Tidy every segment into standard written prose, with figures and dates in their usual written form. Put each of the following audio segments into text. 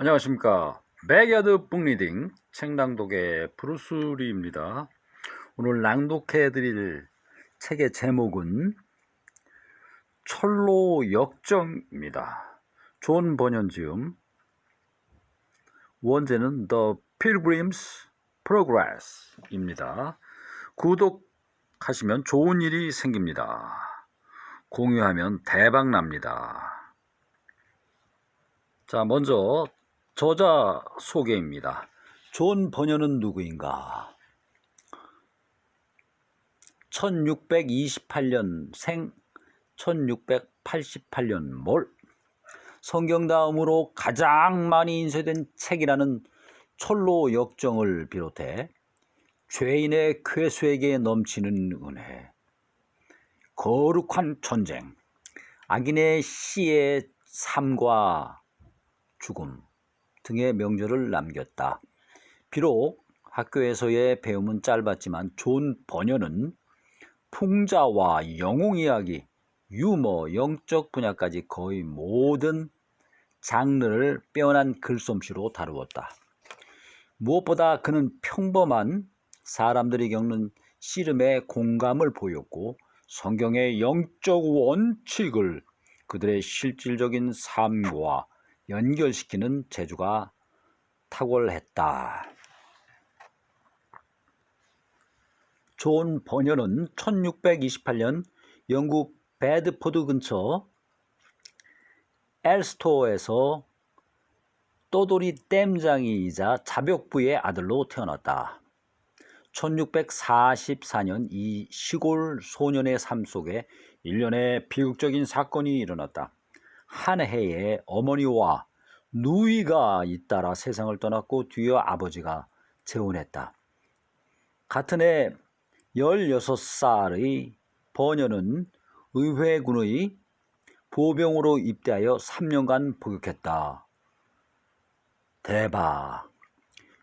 안녕하십니까. 백야드 북리딩 책낭독의 브루스리입니다. 오늘 낭독해 드릴 책의 제목은 철로 역정입니다. 존 번연 지음, 원제는 The Pilgrim's Progress입니다. 구독하시면 좋은 일이 생깁니다. 공유하면 대박 납니다. 자, 먼저 저자 소개입니다. 존 번연은 누구인가? 1628년 생, 1688년 몰. 성경 다음으로 가장 많이 인쇄된 책이라는 철로 역정을 비롯해 죄인의 쾌수에게 넘치는 은혜, 거룩한 전쟁, 악인의 시의 삶과 죽음 등의 명절을 남겼다. 비록 학교에서의 배움은 짧았지만 존 번연은 풍자와 영웅이야기, 유머, 영적 분야까지 거의 모든 장르를 빼어난 글솜씨로 다루었다. 무엇보다 그는 평범한 사람들이 겪는 씨름에 공감을 보였고 성경의 영적 원칙을 그들의 실질적인 삶과 연결시키는 재주가 탁월했다. 존 번연은 1628년 영국 베드포드 근처 엘스토어에서 떠돌이 댐장이이자 자벽부의 아들로 태어났다. 1644년 이 시골 소년의 삶 속에 일련의 비극적인 사건이 일어났다. 한 해에 어머니와 누이가 잇따라 세상을 떠났고 뒤이어 아버지가 재혼했다. 같은 해 16살의 번연은 의회군의 보병으로 입대하여 3년간 복역했다. 대박!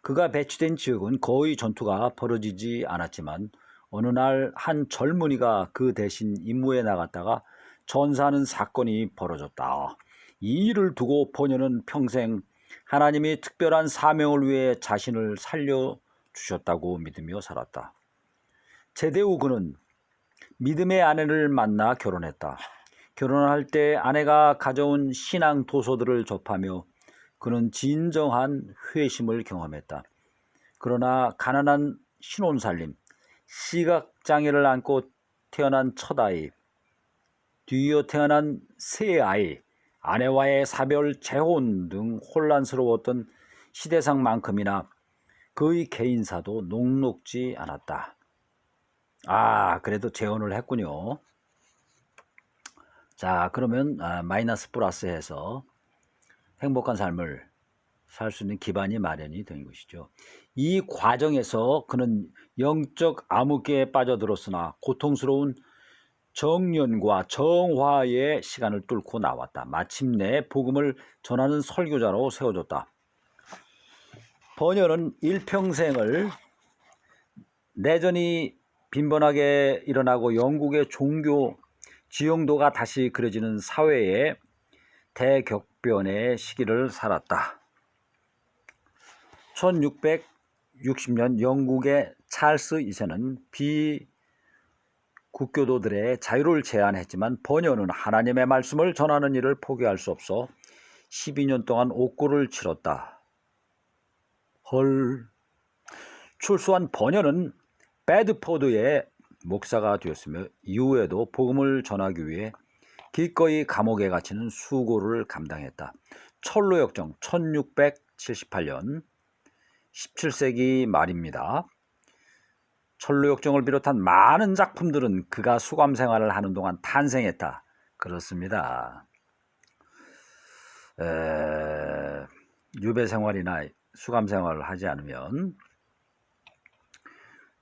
그가 배치된 지역은 거의 전투가 벌어지지 않았지만 어느 날 한 젊은이가 그 대신 임무에 나갔다가 전사하는 사건이 벌어졌다. 이 일을 두고 번연은 평생 하나님이 특별한 사명을 위해 자신을 살려주셨다고 믿으며 살았다. 제대 후 그는 믿음의 아내를 만나 결혼했다. 결혼할 때 아내가 가져온 신앙 도서들을 접하며 그는 진정한 회심을 경험했다. 그러나 가난한 신혼살림, 시각장애를 안고 태어난 첫아이, 뒤이어 태어난 새 아이, 아내와의 사별, 재혼 등 혼란스러웠던 시대상만큼이나 그의 개인사도 녹록지 않았다. 그래도 재혼을 했군요. 자, 그러면 마이너스 플러스 해서 행복한 삶을 살 수 있는 기반이 마련이 된 것이죠. 이 과정에서 그는 영적 암흑기에 빠져들었으나 고통스러운 정년과 정화의 시간을 뚫고 나왔다. 마침내 복음을 전하는 설교자로 세워졌다. 번연은 일평생을 내전이 빈번하게 일어나고 영국의 종교 지형도가 다시 그려지는 사회의 대격변의 시기를 살았다. 1660년 영국의 찰스 2세는 비국교도들의 자유를 제한했지만 번연은 하나님의 말씀을 전하는 일을 포기할 수 없어 12년 동안 옥고를 치렀다. 출소한 번연은 베드포드의 목사가 되었으며 이후에도 복음을 전하기 위해 기꺼이 감옥에 갇히는 수고를 감당했다. 철로 역정 1678년 17세기 말입니다. 철로 역정을 비롯한 많은 작품들은 그가 수감 생활을 하는 동안 탄생했다. 그렇습니다. 유배 생활이나 수감 생활을 하지 않으면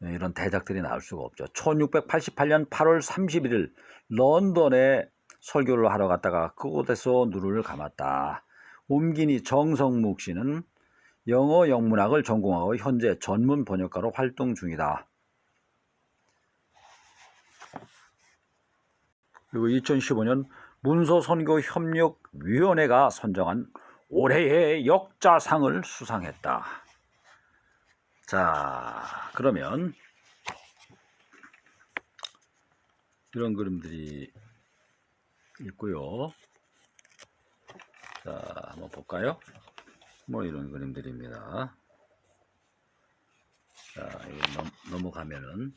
이런 대작들이 나올 수가 없죠. 1688년 8월 31일 런던에 설교를 하러 갔다가 그곳에서 눈을 감았다. 옴기니 정성묵 씨는 영어 영문학을 전공하고 현재 전문 번역가로 활동 중이다. 그리고 2015년 문서선교협력위원회가 선정한 올해의 역자상을 수상했다. 자, 그러면 이런 그림들이 있고요. 자, 한번 볼까요? 뭐 이런 그림들입니다. 자, 이거 넘어가면은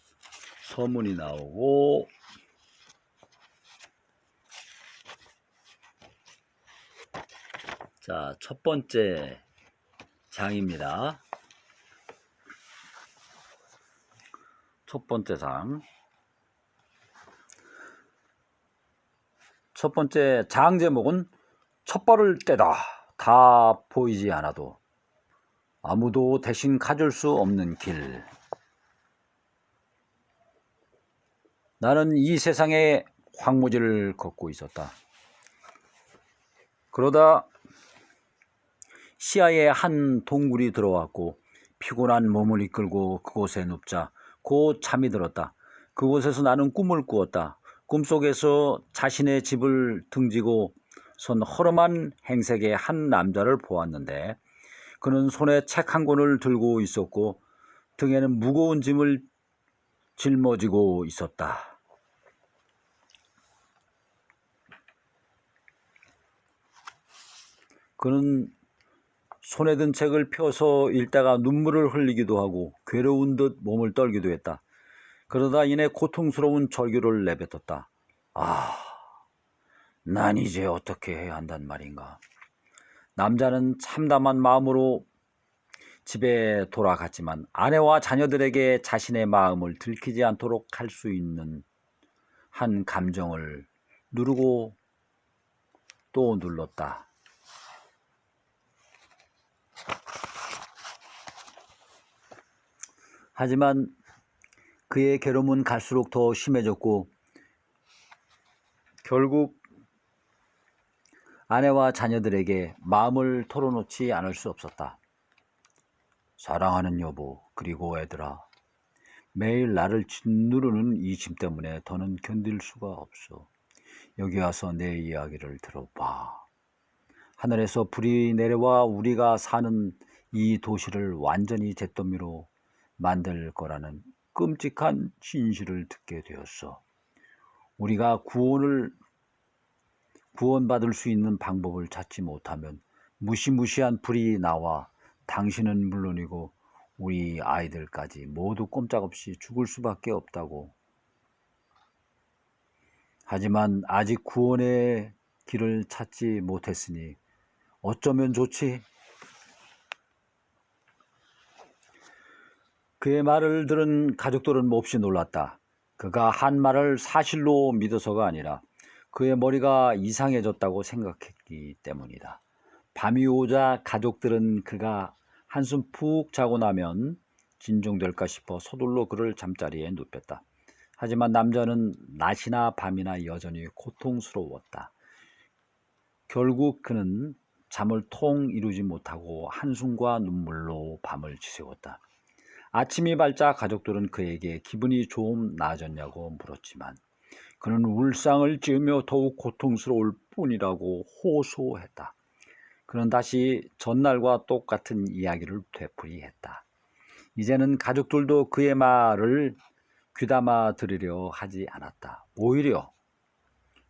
서문이 나오고, 자, 첫 번째 장입니다. 첫 번째 장. 첫 번째 장 제목은 첫 발을 떼다. 다 보이지 않아도 아무도 대신 가줄 수 없는 길. 나는 이 세상의 황무지를 걷고 있었다. 그러다 시야에 한 동굴이 들어왔고 피곤한 몸을 이끌고 그곳에 눕자 곧 잠이 들었다. 그곳에서 나는 꿈을 꾸었다. 꿈속에서 자신의 집을 등지고 선 허름한 행색의 한 남자를 보았는데 그는 손에 책 한 권을 들고 있었고 등에는 무거운 짐을 짊어지고 있었다. 그는 손에 든 책을 펴서 읽다가 눈물을 흘리기도 하고 괴로운 듯 몸을 떨기도 했다. 그러다 이내 고통스러운 절규를 내뱉었다. 아, 난 이제 어떻게 해야 한단 말인가. 남자는 참담한 마음으로 집에 돌아갔지만 아내와 자녀들에게 자신의 마음을 들키지 않도록 할 수 있는 한 감정을 누르고 또 눌렀다. 하지만 그의 괴로움은 갈수록 더 심해졌고 결국 아내와 자녀들에게 마음을 털어놓지 않을 수 없었다. 사랑하는 여보, 그리고 애들아, 매일 나를 짓누르는 이 짐 때문에 더는 견딜 수가 없어. 여기 와서 내 이야기를 들어봐. 하늘에서 불이 내려와 우리가 사는 이 도시를 완전히 잿더미로 만들 거라는 끔찍한 진실을 듣게 되었어. 우리가 구원받을 수 있는 방법을 찾지 못하면 무시무시한 불이 나와 당신은 물론이고 우리 아이들까지 모두 꼼짝없이 죽을 수밖에 없다고. 하지만 아직 구원의 길을 찾지 못했으니 어쩌면 좋지? 그의 말을 들은 가족들은 몹시 놀랐다. 그가 한 말을 사실로 믿어서가 아니라 그의 머리가 이상해졌다고 생각했기 때문이다. 밤이 오자 가족들은 그가 한숨 푹 자고 나면 진정될까 싶어 서둘러 그를 잠자리에 눕혔다. 하지만 남자는 낮이나 밤이나 여전히 고통스러웠다. 결국 그는 잠을 통 이루지 못하고 한숨과 눈물로 밤을 지새웠다. 아침이 밝자 가족들은 그에게 기분이 좀 나아졌냐고 물었지만 그는 울상을 지으며 더욱 고통스러울 뿐이라고 호소했다. 그는 다시 전날과 똑같은 이야기를 되풀이했다. 이제는 가족들도 그의 말을 귀담아 들으려 하지 않았다. 오히려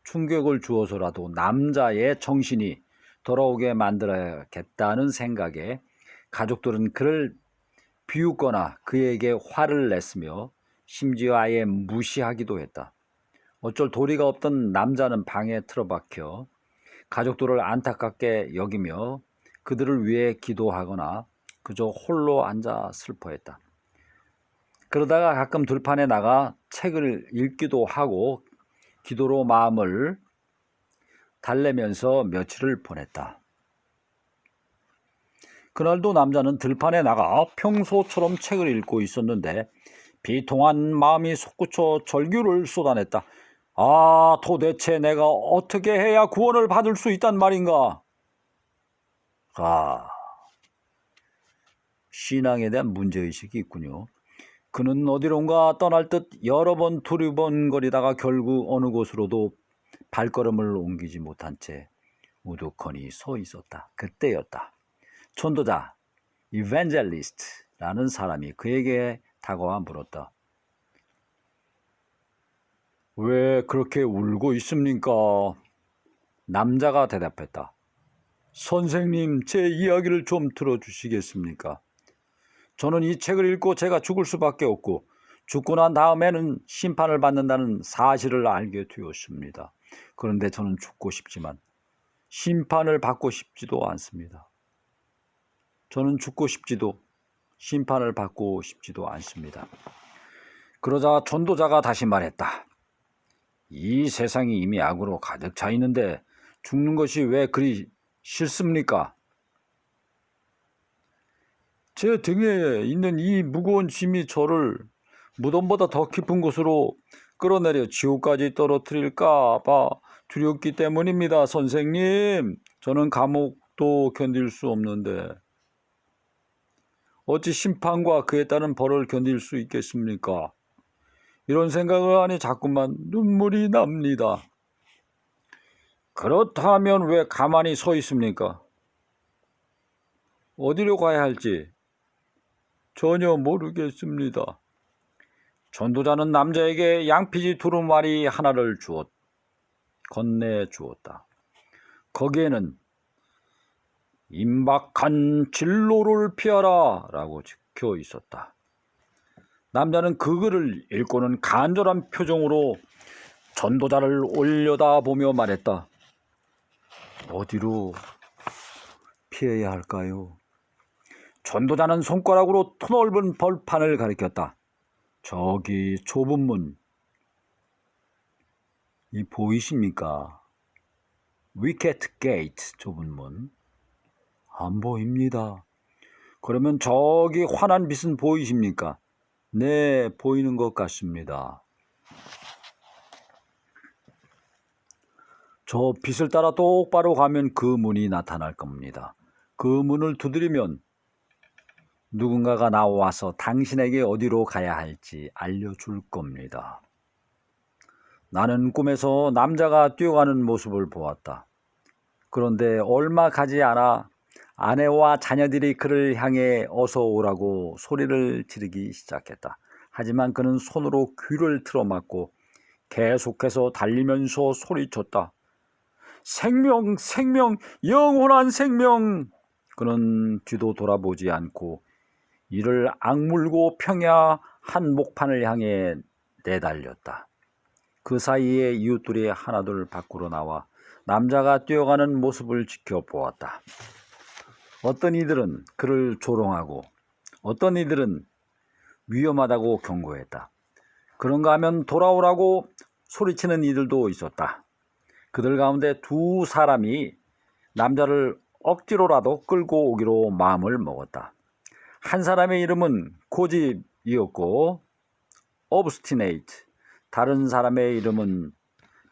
충격을 주어서라도 남자의 정신이 돌아오게 만들어야겠다는 생각에 가족들은 그를 비웃거나 그에게 화를 냈으며 심지어 아예 무시하기도 했다. 어쩔 도리가 없던 남자는 방에 틀어박혀 가족들을 안타깝게 여기며 그들을 위해 기도하거나 그저 홀로 앉아 슬퍼했다. 그러다가 가끔 들판에 나가 책을 읽기도 하고 기도로 마음을 달래면서 며칠을 보냈다. 그날도 남자는 들판에 나가 평소처럼 책을 읽고 있었는데 비통한 마음이 솟구쳐 절규를 쏟아냈다. 아, 도대체 내가 어떻게 해야 구원을 받을 수 있단 말인가? 아, 신앙에 대한 문제의식이 있군요. 그는 어디론가 떠날 듯 여러 번 두리번거리다가 결국 어느 곳으로도 발걸음을 옮기지 못한 채 우두커니 서 있었다. 그때였다. 전도자 이벤젤리스트라는 사람이 그에게 다가와 물었다. 왜 그렇게 울고 있습니까? 남자가 대답했다. 선생님, 제 이야기를 좀 들어주시겠습니까? 저는 이 책을 읽고 제가 죽을 수밖에 없고 죽고 난 다음에는 심판을 받는다는 사실을 알게 되었습니다. 그런데 저는 죽고 싶지만 심판을 받고 싶지도 않습니다. 저는 죽고 싶지도 심판을 받고 싶지도 않습니다. 그러자 전도자가 다시 말했다. 이 세상이 이미 악으로 가득 차 있는데 죽는 것이 왜 그리 싫습니까? 제 등에 있는 이 무거운 짐이 저를 무덤보다 더 깊은 곳으로 끌어내려 지옥까지 떨어뜨릴까 봐 두렵기 때문입니다, 선생님. 저는 감옥도 견딜 수 없는데 어찌 심판과 그에 따른 벌을 견딜 수 있겠습니까? 이런 생각을 하니 자꾸만 눈물이 납니다. 그렇다면 왜 가만히 서 있습니까? 어디로 가야 할지 전혀 모르겠습니다. 전도자는 남자에게 양피지 두루마리 하나를 건네주었다. 거기에는 임박한 진로를 피하라 라고 적혀 있었다. 남자는 그 글을 읽고는 간절한 표정으로 전도자를 올려다보며 말했다. 어디로 피해야 할까요? 전도자는 손가락으로 터넓은 벌판을 가리켰다. 저기 좁은 문, 이 보이십니까? 위켓 게이트, 좁은 문. 안 보입니다. 그러면 저기 환한 빛은 보이십니까? 네, 보이는 것 같습니다. 저 빛을 따라 똑바로 가면 그 문이 나타날 겁니다. 그 문을 두드리면 누군가가 나와서 당신에게 어디로 가야 할지 알려줄 겁니다. 나는 꿈에서 남자가 뛰어가는 모습을 보았다. 그런데 얼마 가지 않아 아내와 자녀들이 그를 향해 어서 오라고 소리를 지르기 시작했다. 하지만 그는 손으로 귀를 틀어막고 계속해서 달리면서 소리쳤다. 생명, 생명, 영원한 생명! 그는 뒤도 돌아보지 않고 이를 악물고 평야 한 목판을 향해 내달렸다. 그 사이에 이웃들이 하나둘 밖으로 나와 남자가 뛰어가는 모습을 지켜보았다. 어떤 이들은 그를 조롱하고 어떤 이들은 위험하다고 경고했다. 그런가 하면 돌아오라고 소리치는 이들도 있었다. 그들 가운데 두 사람이 남자를 억지로라도 끌고 오기로 마음을 먹었다. 한 사람의 이름은 고집이었고 obstinate, 다른 사람의 이름은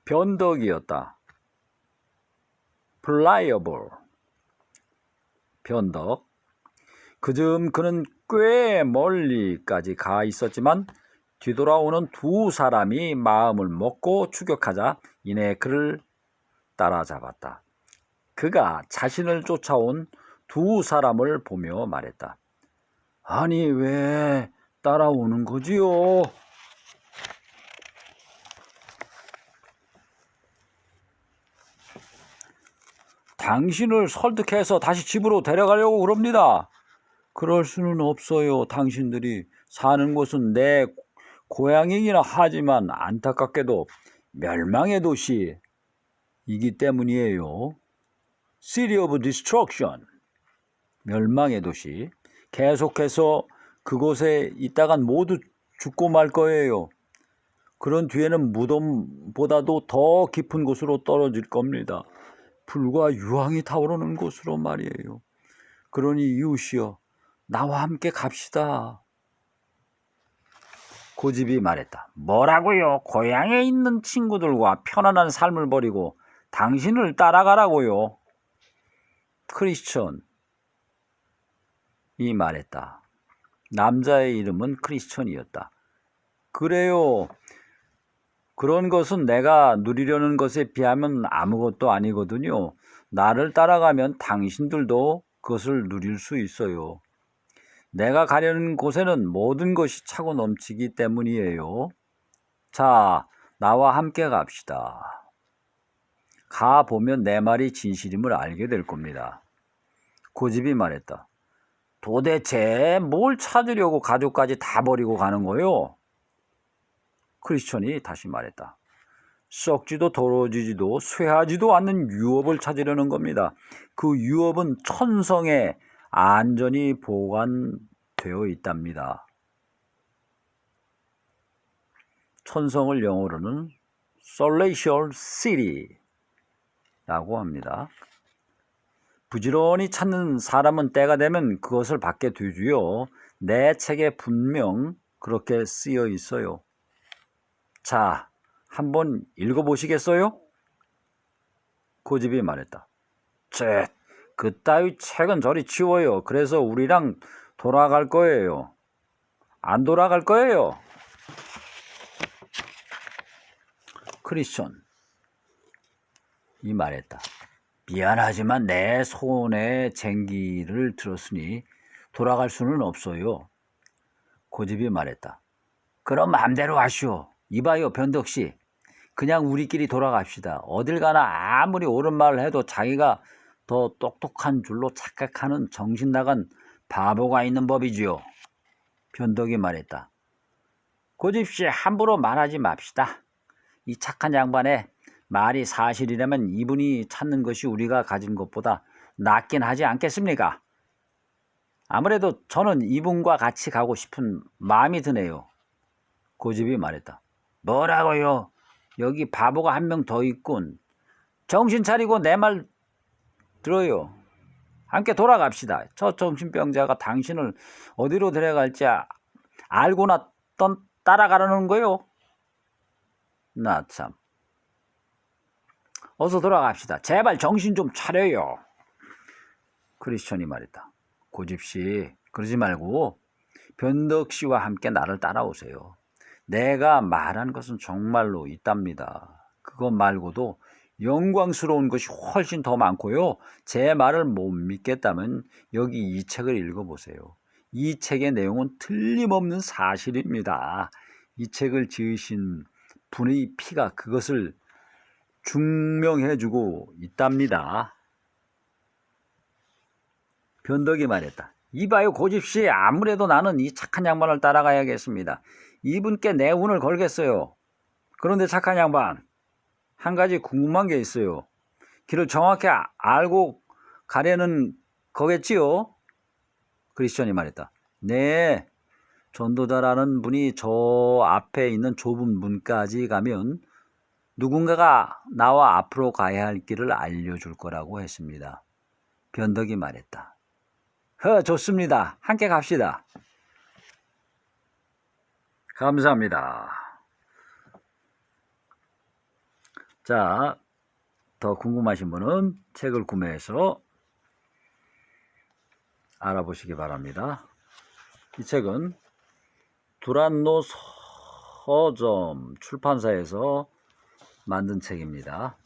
변덕이었다. pliable, 변덕. 그즈음 그는 꽤 멀리까지 가 있었지만 뒤돌아오는 두 사람이 마음을 먹고 추격하자 이내 그를 따라잡았다. 그가 자신을 쫓아온 두 사람을 보며 말했다. 아니, 왜 따라오는 거지요? 당신을 설득해서 다시 집으로 데려가려고 그럽니다. 그럴 수는 없어요. 당신들이 사는 곳은 내 고향이긴 하지만 안타깝게도 멸망의 도시이기 때문이에요. City of Destruction, 멸망의 도시. 계속해서 그곳에 있다간 모두 죽고 말 거예요. 그런 뒤에는 무덤보다도 더 깊은 곳으로 떨어질 겁니다. 불과 유황이 타오르는 곳으로 말이에요. 그러니 이웃이여, 나와 함께 갑시다. 고집이 말했다. 뭐라고요? 고향에 있는 친구들과 편안한 삶을 버리고 당신을 따라가라고요. 크리스천이 말했다. 남자의 이름은 크리스천이었다. 그래요. 그런 것은 내가 누리려는 것에 비하면 아무것도 아니거든요. 나를 따라가면 당신들도 그것을 누릴 수 있어요. 내가 가려는 곳에는 모든 것이 차고 넘치기 때문이에요. 자, 나와 함께 갑시다. 가보면 내 말이 진실임을 알게 될 겁니다. 고집이 말했다. 도대체 뭘 찾으려고 가족까지 다 버리고 가는 거요? 크리스천이 다시 말했다. 썩지도 더러워지지도 쇠하지도 않는 유업을 찾으려는 겁니다. 그 유업은 천성에 안전히 보관되어 있답니다. 천성을 영어로는 Celestial City라고 합니다. 부지런히 찾는 사람은 때가 되면 그것을 받게 되지요. 내 책에 분명 그렇게 쓰여 있어요. 자, 한번 읽어보시겠어요? 고집이 말했다. 그따위 책은 저리 치워요. 그래서 우리랑 돌아갈 거예요. 안 돌아갈 거예요. 크리스천 이 말했다. 미안하지만 내 손에 쟁기를 들었으니 돌아갈 수는 없어요. 고집이 말했다. 그럼 마음대로 하시오. 이봐요, 변덕씨. 그냥 우리끼리 돌아갑시다. 어딜 가나 아무리 옳은 말을 해도 자기가 더 똑똑한 줄로 착각하는 정신 나간 바보가 있는 법이지요. 변덕이 말했다. 고집씨, 함부로 말하지 맙시다. 이 착한 양반의 말이 사실이라면 이분이 찾는 것이 우리가 가진 것보다 낫긴 하지 않겠습니까? 아무래도 저는 이분과 같이 가고 싶은 마음이 드네요. 고집이 말했다. 뭐라고요? 여기 바보가 한 명 더 있군. 정신 차리고 내 말 들어요. 함께 돌아갑시다. 저 정신병자가 당신을 어디로 데려갈지 알고나 따라가라는 거요? 나 참. 어서 돌아갑시다. 제발 정신 좀 차려요. 크리스천이 말했다. 고집씨, 그러지 말고 변덕씨와 함께 나를 따라오세요. 내가 말한 것은 정말로 있답니다. 그것 말고도 영광스러운 것이 훨씬 더 많고요. 제 말을 못 믿겠다면 여기 이 책을 읽어보세요. 이 책의 내용은 틀림없는 사실입니다. 이 책을 지으신 분의 피가 그것을 증명해주고 있답니다. 변덕이 말했다. 이봐요, 고집씨. 아무래도 나는 이 착한 양반을 따라가야겠습니다. 이분께 내 운을 걸겠어요. 그런데 착한 양반, 한 가지 궁금한 게 있어요. 길을 정확히 알고 가려는 거겠지요? 크리스천이 말했다. 네, 전도자라는 분이 저 앞에 있는 좁은 문까지 가면 누군가가 나와 앞으로 가야 할 길을 알려줄 거라고 했습니다. 변덕이 말했다. 좋습니다. 함께 갑시다. 감사합니다. 자, 더 궁금하신 분은 책을 구매해서 알아보시기 바랍니다. 이 책은 두란노 서점 출판사에서 만든 책입니다.